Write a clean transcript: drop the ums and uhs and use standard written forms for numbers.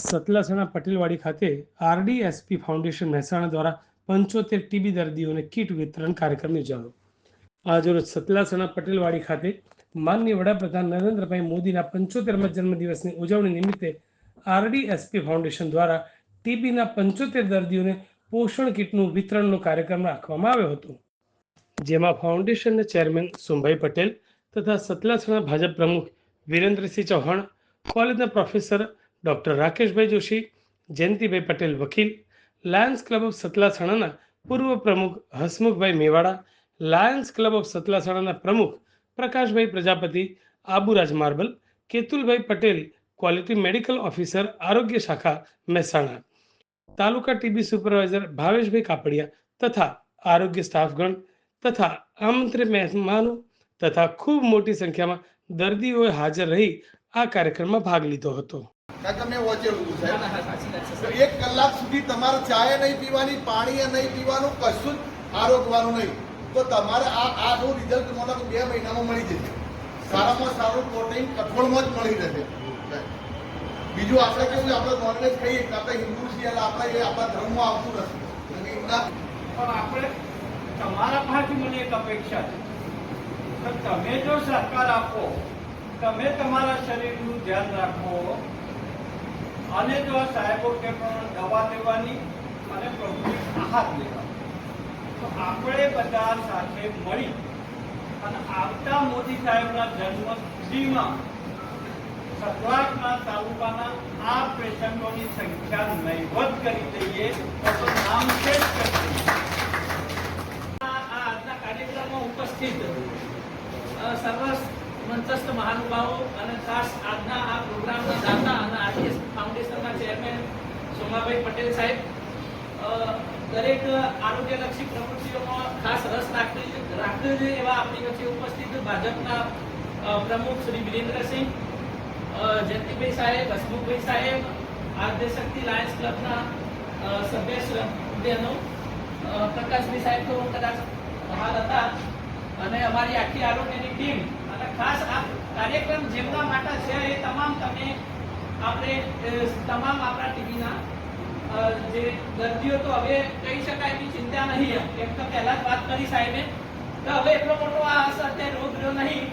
સતલાસણા પટેલવાડી ખાતે આરડીએસપી ફાઉન્ડેશન મહેસાણા દ્વારા 75 ટીબી દર્દીઓને કીટ વિતરણ કાર્યક્રમ યોજાયો. આજરોજ સતલાસણા પટેલવાડી ખાતે માનનીય વડાપ્રધાન નરેન્દ્રભાઈ મોદીના 75મા જન્મદિવસની ઉજવણી નિમિત્તે આરડીએસપી ફાઉન્ડેશન દ્વારા ટીબીના 75 દર્દીઓને પોષણ કીટનું વિતરણનો કાર્યક્રમ રાખવામાં આવ્યો હતો, જેમાં ફાઉન્ડેશનના ચેરમેન સોમભાઈ પટેલ તથા સતલાસણા ભાજપ પ્રમુખ વિરેન્દ્રસિંહ ચૌહાણ, કોલેજના પ્રોફેસર ડૉક્ટર રાકેશભાઈ જોશી, જયંતિભાઈ પટેલ વકીલ, લાયન્સ ક્લબ ઓફ સતલાસણાના પૂર્વ પ્રમુખ Hasmukhbhai Mewada, lions club of સતલાસણાના પ્રમુખ Prakashbhai Prajapati, Aburaj marble, Ketulbhai Patel, quality medical officer આરોગ્ય શાખા મહેસાણા, તાલુકા ટીબી સુપરવાઇઝર ભાવેશભાઈ કાપડિયા તથા આરોગ્ય સ્ટાફગણ તથા આમંત્રિત મહેમાનો તથા ખૂબ મોટી સંખ્યામાં દર્દીઓએ હાજર રહી આ કાર્યક્રમમાં ભાગ લીધો હતો. એક કલાક સુધી તમારે ચાય નહીં પીવાની, પાણી નહીં પીવાનું, કશું જ આરોગવાનું નહીં. તો તમારે આનું રિઝલ્ટ મને 2 મહિનામાં મળી જશે. સારામાં સારું પ્રોટીન કઠોળમાં જ મળી રહેશે. બીજું આપણે કેવું, આપણે નોનવેજ ખાઈએ, આપણે હિન્દુ છીએ, આપણે એ આપણા ધર્મમાં આવતું નથી. પણ આપણે તમારા પાસેથી મને એક અપેક્ષા છે કે તમે જો સહકાર આપો, તમે તમારા શરીરનું ધ્યાન રાખો અને જો સાહેબો કે પણ દવા લેવાની અને પૌષ્ટિક આહાર લેવાનો, તો આપણે બધા સાથે મળી અને આવતા મોદી સાહેબના જન્મદિવસમાં સતલાસણા તાલુકાના આ પેશન્ટોની સંખ્યા નહીવત કરી દઈએ તો નામ છે. આજના કાર્યક્રમમાં ઉપસ્થિત સર્વ મંચસ્થ મહાનુભાવો અને ખાસ આજના આ પ્રોગ્રામના દાતા અને આરડીએસ ફાઉન્ડેશનના ચેરમેન સોમાભાઈ પટેલ સાહેબ, દરેક આરોગ્યલક્ષી પ્રવૃત્તિઓમાં ખાસ રસ રાખે છે એવા આપણી વચ્ચે ઉપસ્થિત ભાજપના પ્રમુખ શ્રી વિરેન્દ્રસિંહ, જયંતિભાઈ સાહેબ, હસમુખભાઈ સાહેબ, આદ્યશક્તિ લાયન્સ ક્લબના સભ્ય બહેનો, પ્રકાશભાઈ સાહેબ તો કદાચ હાલ હતા, અને અમારી આખી આરોગ્યની ટીમ અને ખાસ આ કાર્યક્રમ જેમના માટે છે એ તમામ આપણે તમામ આપણા ટીવીના જે દર્દીઓ, તો હવે કહી શકાય કે ચિંતા નહીં. એમ તો પહેલા જ વાત કરી સાહેબે કે હવે એટલો મોટો આ અસર રોગ રહ્યો નહીં.